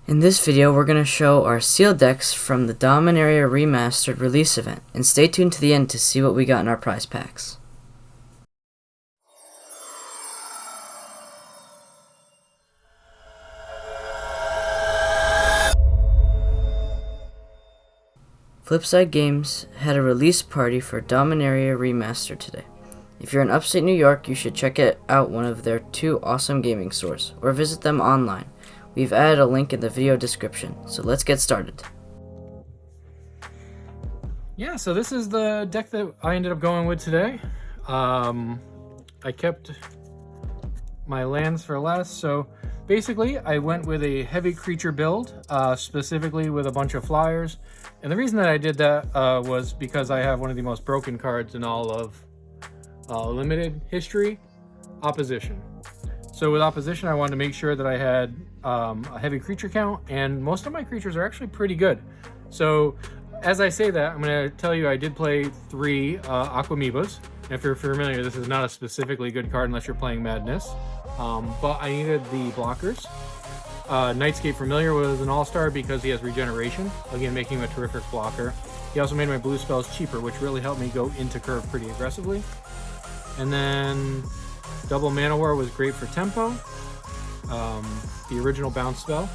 In this video, we're going to show our sealed decks from the Dominaria Remastered Release event, and stay tuned to the end to see what we got in our prize packs. Flipside Games had a release party for Dominaria Remastered today. If you're in upstate New York, you should check out one of their 2 awesome gaming stores, or visit them online. We've added a link in the video description, so let's get started. Yeah, so this is the deck that I ended up going with today. I kept my lands for last, so basically I went with a heavy creature build, specifically with a bunch of flyers. And the reason that I did that was because I have one of the most broken cards in all of limited history, Opposition. So with Opposition, I wanted to make sure that I had a heavy creature count, and most of my creatures are actually pretty good. So as I say that, I'm going to tell you I did play 3 Aquamoebas. If you're familiar, this is not a specifically good card unless you're playing Madness. But I needed the blockers. Nightscape Familiar was an all-star because he has regeneration, again making him a terrific blocker. He also made my blue spells cheaper, which really helped me go into curve pretty aggressively. And then Double Mana War was great for tempo, the original bounce spell.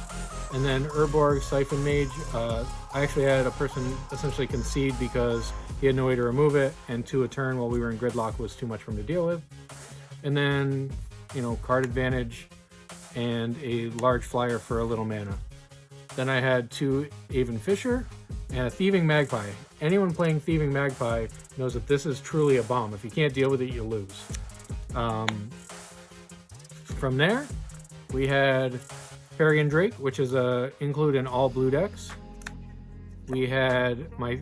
And then Urborg Siphon Mage, I actually had a person essentially concede because he had no way to remove it, and 2 a turn while we were in gridlock was too much for him to deal with. And then, you know, card advantage and a large flyer for a little mana. Then I had 2 Aven Fisher and a Thieving Magpie. Anyone playing Thieving Magpie knows that this is truly a bomb. If you can't deal with it, you lose. From there, we had Peregrine Drake, which is a include in all blue decks. We had my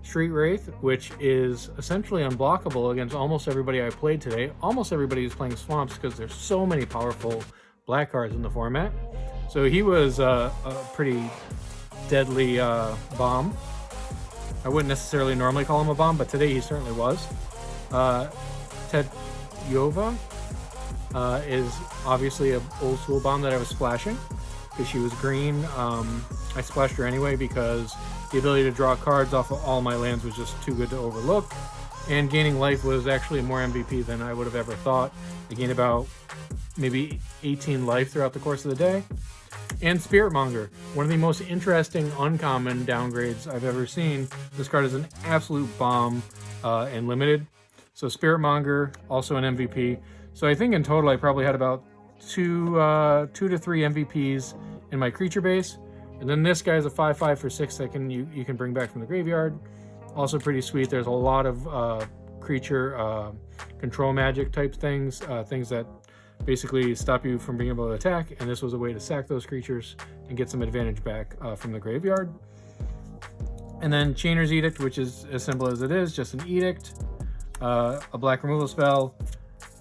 Street Wraith, which is essentially unblockable against almost everybody I played today. Almost everybody who's playing Swamps, because there's so many powerful black cards in the format. So he was a pretty deadly bomb. I wouldn't necessarily normally call him a bomb, but today he certainly was. Ted Yova is obviously an old school bomb that I was splashing because she was green. I splashed her anyway because the ability to draw cards off of all my lands was just too good to overlook. And gaining life was actually more MVP than I would have ever thought. I gained about maybe 18 life throughout the course of the day. And Spiritmonger, one of the most interesting uncommon downgrades I've ever seen. This card is an absolute bomb and limited. So Spiritmonger, also an MVP. So I think in total I probably had about 2 to 3 MVPs in my creature base. And then this guy is a 5/5 for 6 that you can bring back from the graveyard. Also pretty sweet. There's a lot of creature control magic type things, things that basically stop you from being able to attack. And this was a way to sack those creatures and get some advantage back from the graveyard. And then Chainer's Edict, which is as simple as it is, just an edict, a black removal spell.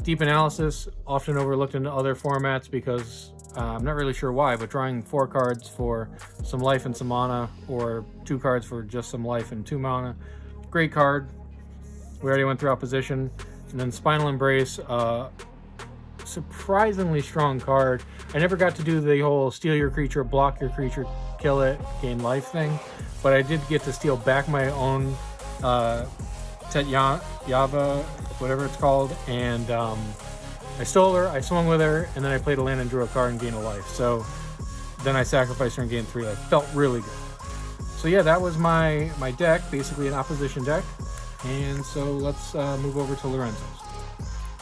Deep Analysis, often overlooked in other formats because I'm not really sure why, but drawing 4 cards for some life and some mana, or 2 cards for just some life and 2 mana. Great card. We already went through Opposition. And then Spinal Embrace, surprisingly strong card. I never got to do the whole steal your creature, block your creature, kill it, gain life thing, but I did get to steal back my own Yava, whatever it's called, and I stole her, I swung with her, and then I played a land and drew a card and gained a life. So then I sacrificed her and gained 3 life. Felt really good. So yeah, that was my deck, basically an Opposition deck. And so let's move over to Lorenzo's.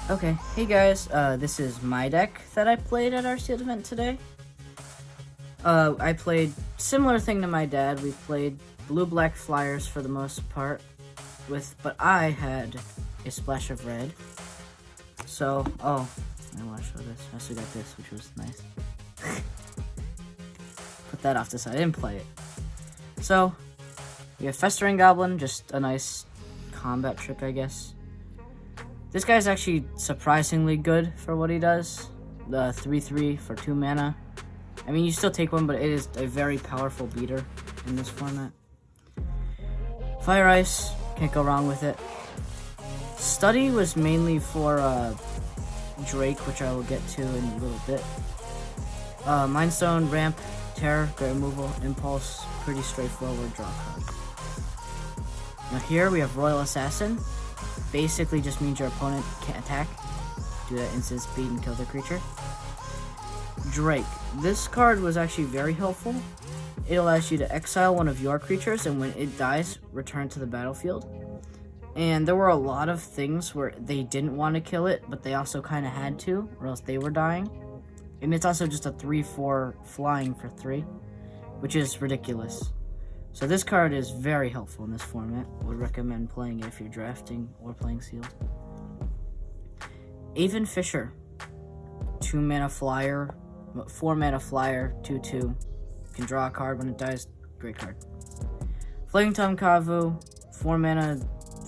Okay, hey guys, this is my deck that I played at our sealed event today. I played similar thing to my dad. We played blue-black flyers for the most part, but I had a splash of red. So, I want to show this. I also got this, which was nice. Put that off the side. I didn't play it. So, we have Festering Goblin, just a nice combat trick, I guess. This guy's actually surprisingly good for what he does. The 3/3 for 2 mana. I mean, you still take 1, but it is a very powerful beater in this format. Fire Ice, can't go wrong with it. Study was mainly for Drake, which I will get to in a little bit. Mindstone, Ramp, Terror, Great Removal, Impulse, pretty straightforward draw card. Now here we have Royal Assassin. Basically just means your opponent can't attack. Do that instant speed and kill the creature. Drake. This card was actually very helpful. It allows you to exile one of your creatures, and when it dies, return to the battlefield. And there were a lot of things where they didn't want to kill it, but they also kind of had to, or else they were dying. And it's also just a 3/4 flying for 3, which is ridiculous. So this card is very helpful in this format. Would recommend playing it if you're drafting or playing sealed. Avon Fisher, 2 mana flyer, 4 mana flyer, 2/2. Can draw a card when it dies. Great card. Flaming Tongue Kavu, 4 mana,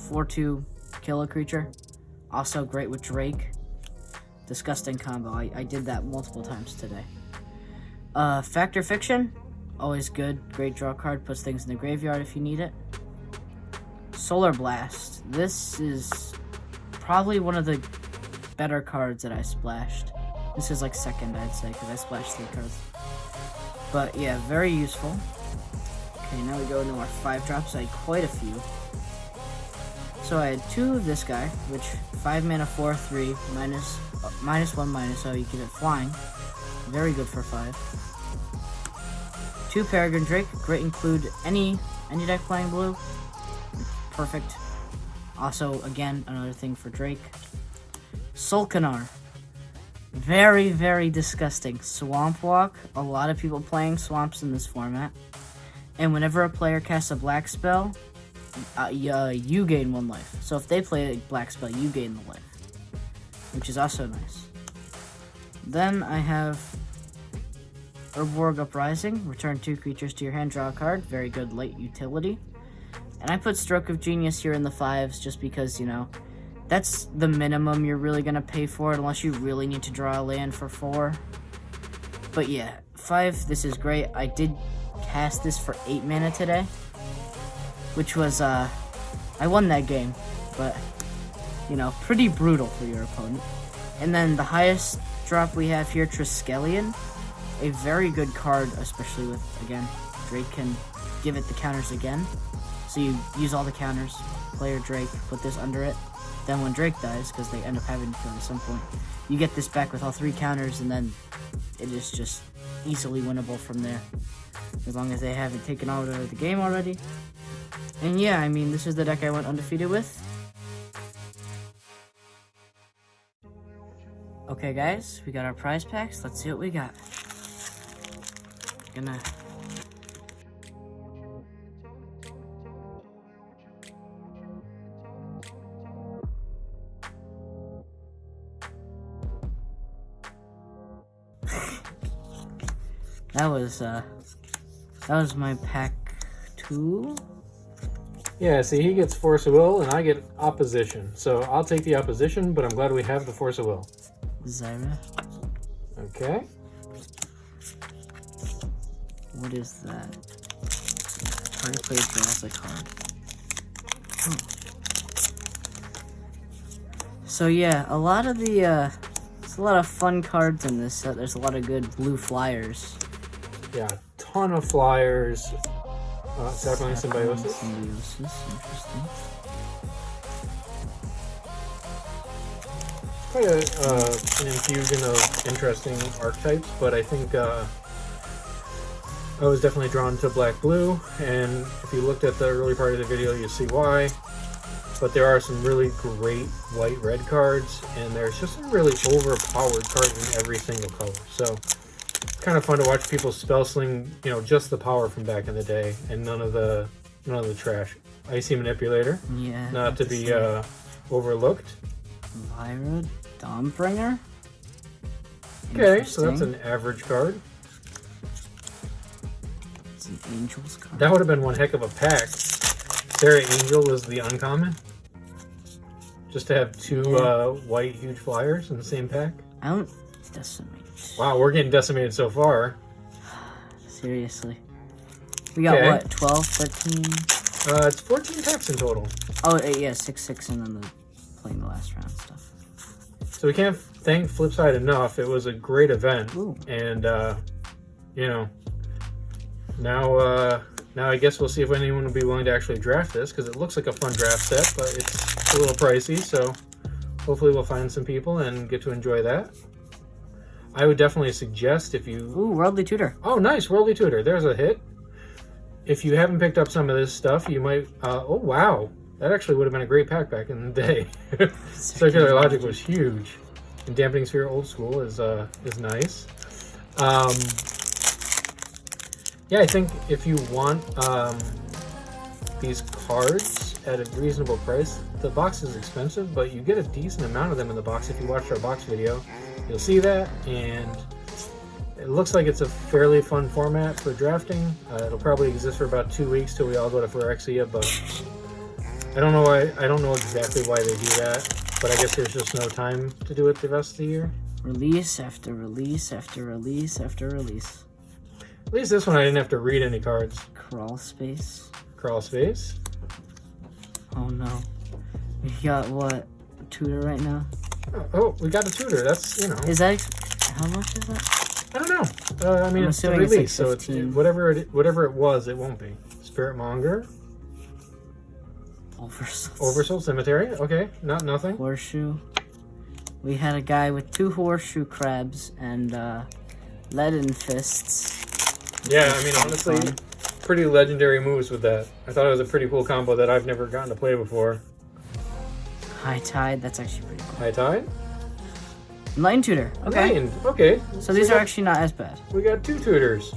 4/2, kill a creature. Also great with Drake. Disgusting combo. I did that multiple times today. Factor Fiction, always good. Great draw card. Puts things in the graveyard if you need it. Solar Blast. This is probably one of the better cards that I splashed. This is like second, I'd say, because I splashed 3 cards. But yeah, very useful. Okay, now we go into our 5-drops. I had quite a few. So I had 2 of this guy, which 5 mana 4/3 -1/-, so you get it flying. Very good for 5. 2 Peregrine Drake, great include any deck playing blue. Perfect. Also, again, another thing for Drake. Sulkanar. Very, very disgusting. Swamp Walk. A lot of people playing swamps in this format. And whenever a player casts a black spell, you gain 1 life. So if they play a black spell, you gain the life, which is also nice. Then I have Urborg Uprising. Return 2 creatures to your hand, draw a card. Very good late utility. And I put Stroke of Genius here in the 5s just because, you know, that's the minimum you're really going to pay for it unless you really need to draw a land for 4. But yeah, 5, this is great. I did cast this for 8 mana today, which was, I won that game, but, you know, pretty brutal for your opponent. And then the highest drop we have here, Triskelion. A very good card, especially with, again, Drake can give it the counters again. So you use all the counters, play your Drake, put this under it. Then when Drake dies, because they end up having to kill at some point, you get this back with all 3 counters, and then it is just easily winnable from there. As long as they haven't taken out of the game already. And yeah, I mean, this is the deck I went undefeated with. Okay guys, we got our prize packs. Let's see what we got. Gonna... that was my pack 2. Yeah, see, he gets Force of Will, and I get Opposition. So I'll take the Opposition, but I'm glad we have the Force of Will. Zyra. Okay. What is that? Hard to play Jurassic card. So yeah, a lot of the, there's a lot of fun cards in this set. There's a lot of good blue flyers. Yeah, ton of flyers. Sapling Symbiosis. Interesting. Quite an infusion of interesting archetypes, but I think I was definitely drawn to black-blue, and if you looked at the early part of the video, you see why. But there are some really great white-red cards, and there's just some really overpowered cards in every single color. So it's kind of fun to watch people spell sling, you know, just the power from back in the day, and none of the trash. Icy Manipulator, Yeah. not to be overlooked. Lyra Dawnbringer. Okay, so that's an average card. It's an Angel's card. That would have been one heck of a pack. Sarah Angel was the uncommon. Just to have 2 white huge flyers in the same pack. I don't decimate. Wow, we're getting decimated so far. Seriously. We got what, 12, 13? It's 14 packs in total. Oh, yeah, 6, and then playing the last round stuff. So we can't thank Flipside enough. It was a great event. Ooh. And, you know, now I guess we'll see if anyone will be willing to actually draft this, because it looks like a fun draft set, but it's a little pricey, so hopefully we'll find some people and get to enjoy that. I would definitely suggest if you... Ooh, Worldly Tutor. Oh, nice. Worldly Tutor. There's a hit. If you haven't picked up some of this stuff, you might... oh, wow. That actually would have been a great pack back in the day. Circular Logic was huge. And Dampening Sphere Old School is nice. Yeah, I think if you want these cards at a reasonable price, the box is expensive, but you get a decent amount of them in the box. If you watched our box video, you'll see that, and it looks like it's a fairly fun format for drafting. It'll probably exist for about 2 weeks till we all go to Phyrexia, but I don't know why. I don't know exactly why they do that, but I guess there's just no time to do it the rest of the year. Release after release after release after release. At least this one I didn't have to read any cards. Crawl Space. Crawl Space. Oh no. We got what? Tutor right now? Oh, we got a tutor. That's, you know. Is that... how much is that? I don't know. I mean, it's the assuming it's release, like so it's 15. whatever it was, it won't be. Spirit Monger. Oversoul Cemetery. Okay, nothing. Horseshoe. We had a guy with 2 horseshoe crabs and leaden fists. Yeah, I mean, honestly, pretty legendary moves with that. I thought it was a pretty cool combo that I've never gotten to play before. High Tide, that's actually pretty cool. High Tide? Enlightened Tutor. Okay. Enlightened. Okay. So these are actually not as bad. We got 2 tutors.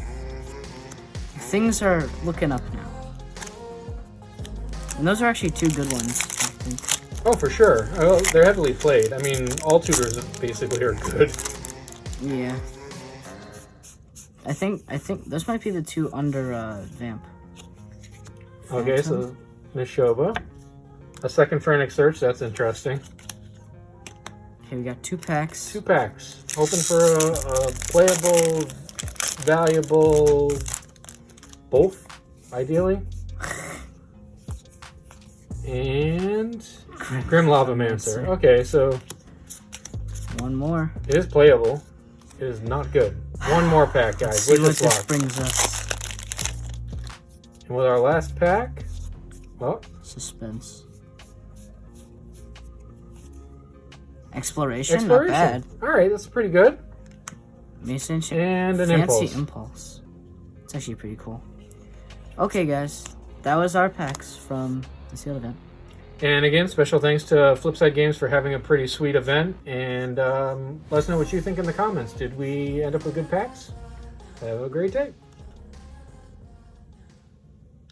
Things are looking up now. And those are actually 2 good ones, I think. Oh, for sure. Well, they're heavily played. I mean, all tutors basically are good. Yeah. I think those might be the 2 under Vamp. Okay, so Nishoba. A second Frantic Search, that's interesting. Okay, we got 2 packs. 2 packs. Hoping for a playable, valuable, both, ideally. And Grim Lavamancer. Okay, so one more. it is playable. It is not good. One more pack, guys. Let's see what Witness this Lock. brings us. And with our last pack, well, Suspense. Exploration, not bad. All right, that's pretty good. Mason And an Fancy Impulse. It's actually pretty cool. Okay, guys, that was our packs from the sealed event. And again, special thanks to Flipside Games for having a pretty sweet event. And let us know what you think in the comments. Did we end up with good packs? Have a great day.